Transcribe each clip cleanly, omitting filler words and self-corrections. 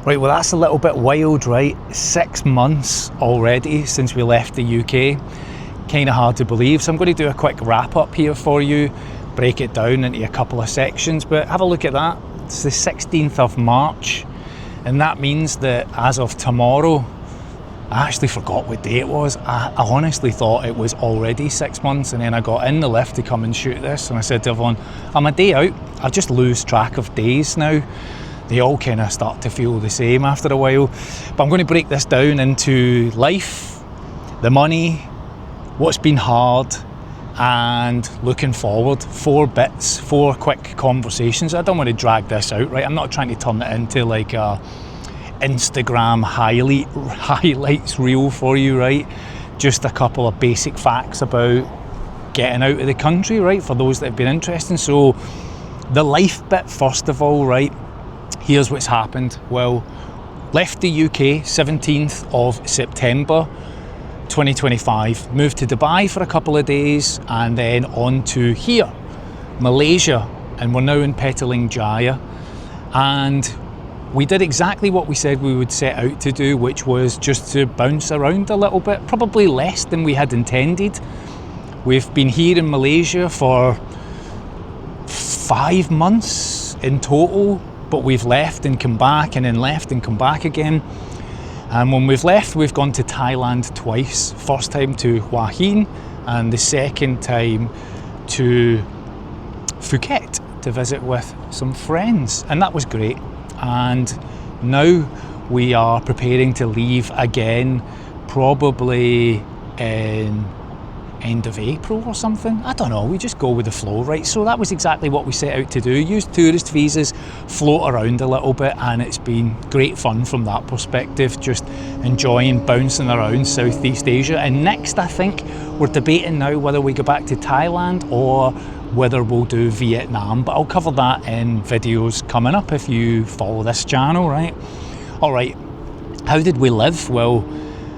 Right, well that's a little bit wild, right? 6 months already since we left the UK. Kind of hard to believe. So I'm going to do a quick wrap up here for you, break it down into a couple of sections, but have a look at that. It's the 16th of March, and that means that as of tomorrow, I actually forgot what day it was. I honestly thought it was already 6 months, and then I got in the lift to come and shoot this, and I said to everyone, I'm a day out. I just lose track of days now. They all kind of start to feel the same after a while. But I'm going to break this down into life, the money, what's been hard, and looking forward. 4 bits, 4 quick conversations. I don't want to drag this out, right? I'm not trying to turn it into like a Instagram highlights reel for you, right? Just a couple of basic facts about getting out of the country, right? For those that have been interested. So the life bit first of all, right? Here's what's happened. Well, left the UK 17th of September 2025, moved to Dubai for a couple of days, and then on to here, Malaysia, and we're now in Petaling Jaya. And we did exactly what we said we would set out to do, which was just to bounce around a little bit, probably less than we had intended. We've been here in Malaysia for 5 months in total, but we've left and come back, and then left and come back again. And when we've left, we've gone to Thailand twice. First time to Hua Hin, and the second time to Phuket to visit with some friends, and that was great. And now we are preparing to leave again, probably in end of April or something. I don't know, we just go with the flow, right? So that was exactly what we set out to do. Use tourist visas, float around a little bit, and it's been great fun from that perspective, just enjoying bouncing around Southeast Asia. And next, I think we're debating now whether we go back to Thailand or whether we'll do Vietnam, but I'll cover that in videos coming up if you follow this channel, right? All right, how did we live? Well,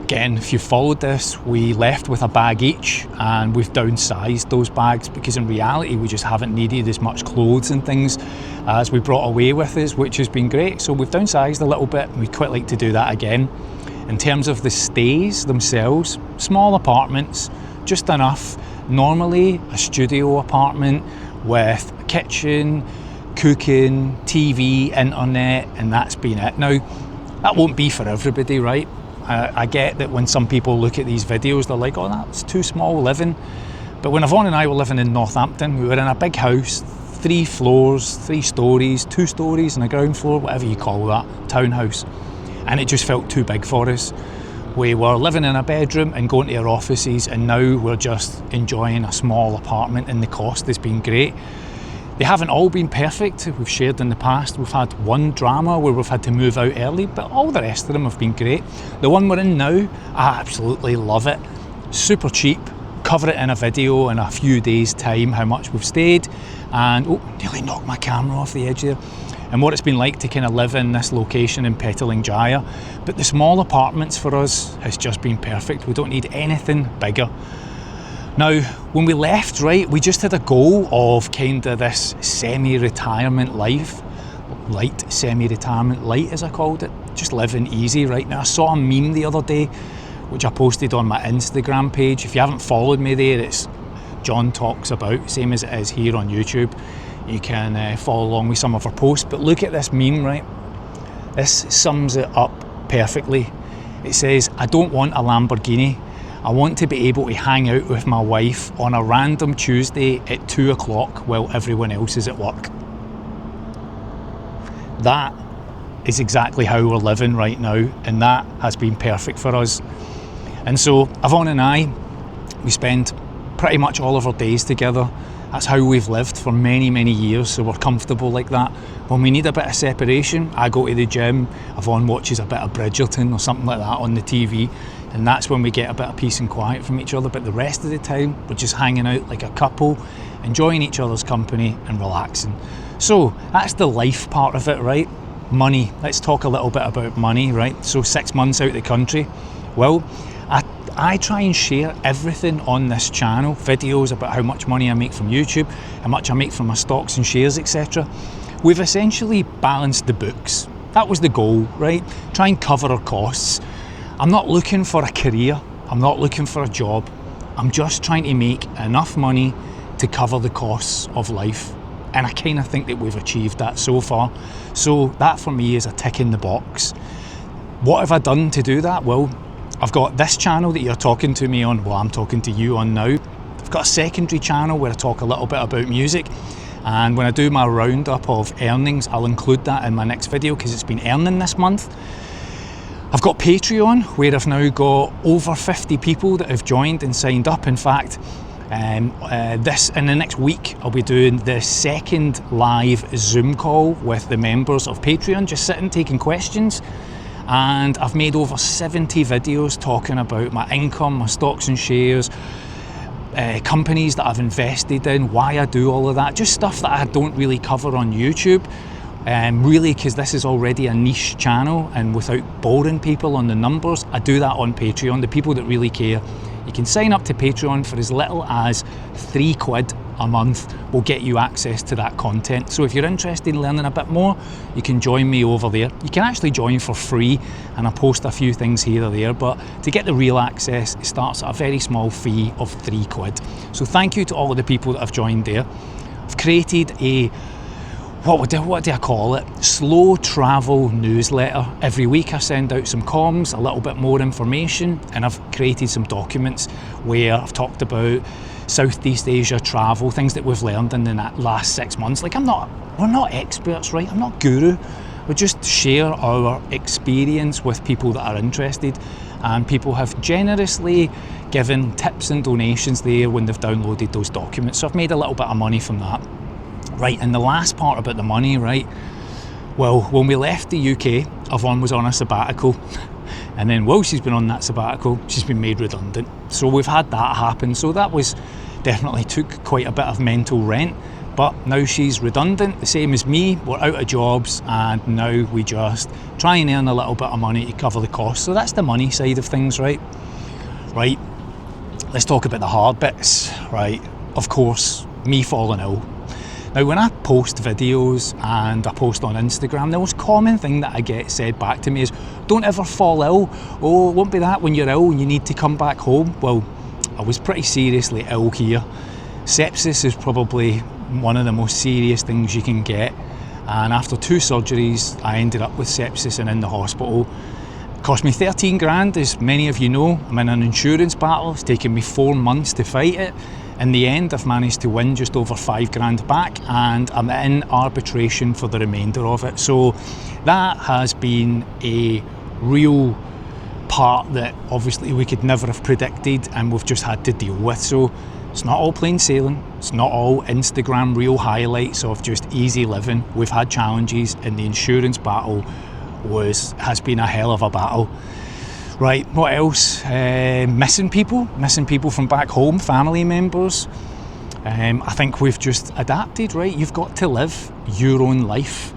again, if you followed this, we left with a bag each, and we've downsized those bags because in reality we just haven't needed as much clothes and things as we brought away with us, which has been great. So we've downsized a little bit, and we'd quite like to do that again. In terms of the stays themselves, small apartments, just enough. Normally a studio apartment with a kitchen, cooking, TV, internet, and that's been it. Now, that won't be for everybody, right? I get that when some people look at these videos, they're like, oh, that's too small living. But when Yvonne and I were living in Northampton, we were in a big house, 3 floors, 3 stories, 2 stories and a ground floor, whatever you call that, townhouse. And it just felt too big for us. We were living in a bedroom and going to our offices, and now we're just enjoying a small apartment, and the cost has been great. They haven't all been perfect. We've shared in the past, we've had one drama where we've had to move out early, but all the rest of them have been great. The one we're in now, I absolutely love it. Super cheap. Cover it in a video in a few days' time, how much we've stayed, and oh, nearly knocked my camera off the edge there. And what it's been like to kind of live in this location in Petaling Jaya. But the small apartments for us has just been perfect. We don't need anything bigger. Now, when we left, right, we just had a goal of kind of this semi-retirement life, semi-retirement light as I called it, just living easy right now. I saw a meme the other day, which I posted on my Instagram page. If you haven't followed me there, it's John Talks About, same as it is here on YouTube. You can follow along with some of our posts, but look at this meme, right? This sums it up perfectly. It says, I don't want a Lamborghini. I want to be able to hang out with my wife on a random Tuesday at 2 o'clock while everyone else is at work. That is exactly how we're living right now, and that has been perfect for us. And so Yvonne and I, we spend pretty much all of our days together. That's how we've lived for many, many years, so we're comfortable like that. When we need a bit of separation, I go to the gym, Yvonne watches a bit of Bridgerton or something like that on the TV, and that's when we get a bit of peace and quiet from each other. But the rest of the time, we're just hanging out like a couple, enjoying each other's company and relaxing. So that's the life part of it, right? Money. Let's talk a little bit about money, right? So 6 months out of the country. Well, I try and share everything on this channel, videos about how much money I make from YouTube, how much I make from my stocks and shares, etc. We've essentially balanced the books. That was the goal, right? Try and cover our costs. I'm not looking for a career. I'm not looking for a job. I'm just trying to make enough money to cover the costs of life. And I kind of think that we've achieved that so far. So that for me is a tick in the box. What have I done to do that? Well, I've got this channel that you're talking to me on, well, I'm talking to you on now. I've got a secondary channel where I talk a little bit about music. And when I do my roundup of earnings, I'll include that in my next video because it's been earning this month. I've got Patreon, where I've now got over 50 people that have joined and signed up. In fact, in the next week, I'll be doing the second live Zoom call with the members of Patreon, just sitting, taking questions. And I've made over 70 videos talking about my income, my stocks and shares, companies that I've invested in, why I do all of that, just stuff that I don't really cover on YouTube. Really, because this is already a niche channel, and without boring people on the numbers, I do that on Patreon. The people that really care, you can sign up to Patreon for as little as £3 a month. Will get you access to that content. So if you're interested in learning a bit more, you can join me over there. You can actually join for free, and I post a few things here or there, but to get the real access, it starts at a very small fee of £3. So thank you to all of the people that have joined there. I've created a what do I call it? Slow travel newsletter. Every week I send out some comms, a little bit more information, and I've created some documents where I've talked about Southeast Asia travel, things that we've learned in the last 6 months. Like we're not experts, right? I'm not guru. We just share our experience with people that are interested, and people have generously given tips and donations there when they've downloaded those documents. So I've made a little bit of money from that. Right, and the last part about the money, right? Well, when we left the UK, Yvonne was on a sabbatical, and then while she's been on that sabbatical, she's been made redundant. So we've had that happen. So that was definitely took quite a bit of mental rent, but now she's redundant, the same as me. We're out of jobs, and now we just try and earn a little bit of money to cover the costs. So that's the money side of things, right? Right, let's talk about the hard bits, right? Of course, me falling ill. Now, when I post videos and I post on Instagram, the most common thing that I get said back to me is, don't ever fall ill. Oh, it won't be that when you're ill and you need to come back home. Well, I was pretty seriously ill here. Sepsis is probably one of the most serious things you can get. And after 2 surgeries, I ended up with sepsis and in the hospital. It cost me 13 grand, as many of you know. I'm in an insurance battle. It's taken me 4 months to fight it. In the end, I've managed to win just over 5 grand back, and I'm in arbitration for the remainder of it. So that has been a real part that obviously we could never have predicted, and we've just had to deal with. So it's not all plain sailing. It's not all Instagram reel highlights of just easy living. We've had challenges, and the insurance battle has been a hell of a battle. Right, what else? Missing people from back home, family members. I think we've just adapted, right? You've got to live your own life.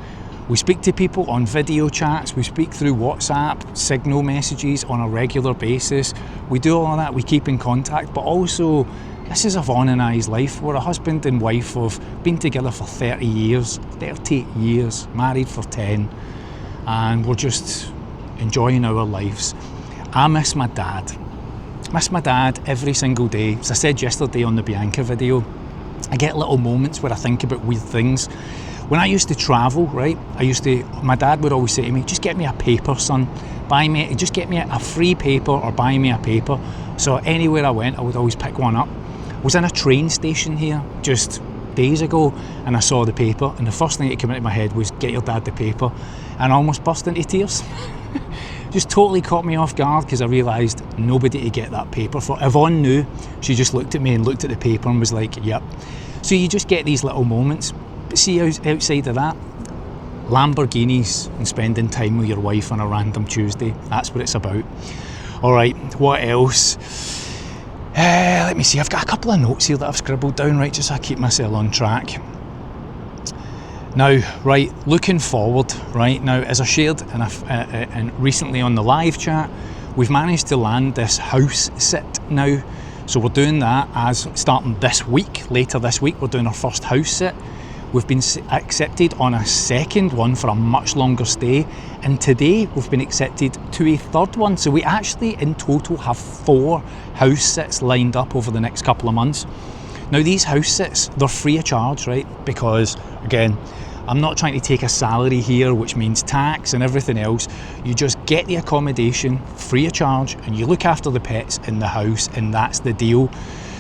We speak to people on video chats, we speak through WhatsApp, Signal messages on a regular basis. We do all of that, we keep in contact, but also, this is Yvonne and I's life. We're a husband and wife who've been together for 30 years, married for 10, and we're just enjoying our lives. I miss my dad. Every single day. As I said yesterday on the Bianca video, I get little moments where I think about weird things. When I used to travel, right, my dad would always say to me, just get me a paper, son. Just get me a free paper or buy me a paper. So anywhere I went, I would always pick one up. I was in a train station here just days ago, and I saw the paper, and the first thing that came into my head was, get your dad the paper, and I almost burst into tears. Just totally caught me off guard, because I realised nobody to get that paper for. Yvonne knew. She just looked at me and looked at the paper and was like, yep. So you just get these little moments. But see, outside of that, Lamborghinis and spending time with your wife on a random Tuesday, that's what it's about. All right, what else? Let me see, I've got a couple of notes here that I've scribbled down, right, just so I keep myself on track. Now, right, looking forward, right, now, as I shared and recently on the live chat, we've managed to land this house sit now. So we're doing that as starting this week, later this week, we're doing our first house sit. We've been accepted on a second one for a much longer stay, and today we've been accepted to a third one. So we actually in total have 4 house sits lined up over the next couple of months. Now these house sits, they're free of charge, right? Because again, I'm not trying to take a salary here, which means tax and everything else. You just get the accommodation free of charge and you look after the pets in the house, and that's the deal.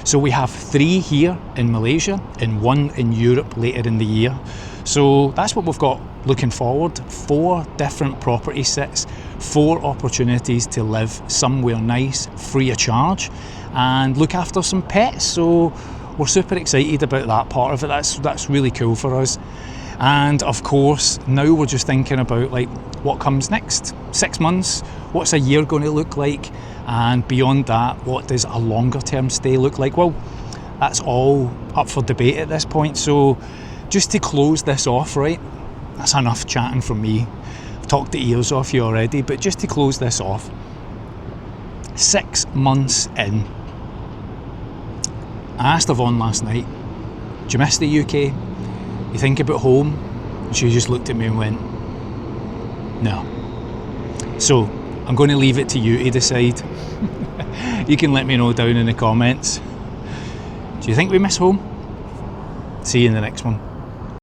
So we have 3 here in Malaysia and 1 in Europe later in the year. So that's what we've got looking forward. 4 different property sets, 4 opportunities to live somewhere nice, free of charge, and look after some pets. So we're super excited about that part of it. That's really cool for us. And of course, now we're just thinking about like what comes next. 6 months, what's a year going to look like? And beyond that, what does a longer term stay look like? Well, that's all up for debate at this point. So just to close this off, right? That's enough chatting from me. I've talked the ears off you already, but just to close this off, 6 months in, I asked Yvonne last night, do you miss the UK? You think about home? And she just looked at me and went, no. So I'm going to leave it to you to decide. You can let me know down in the comments. Do you think we miss home? See you in the next one.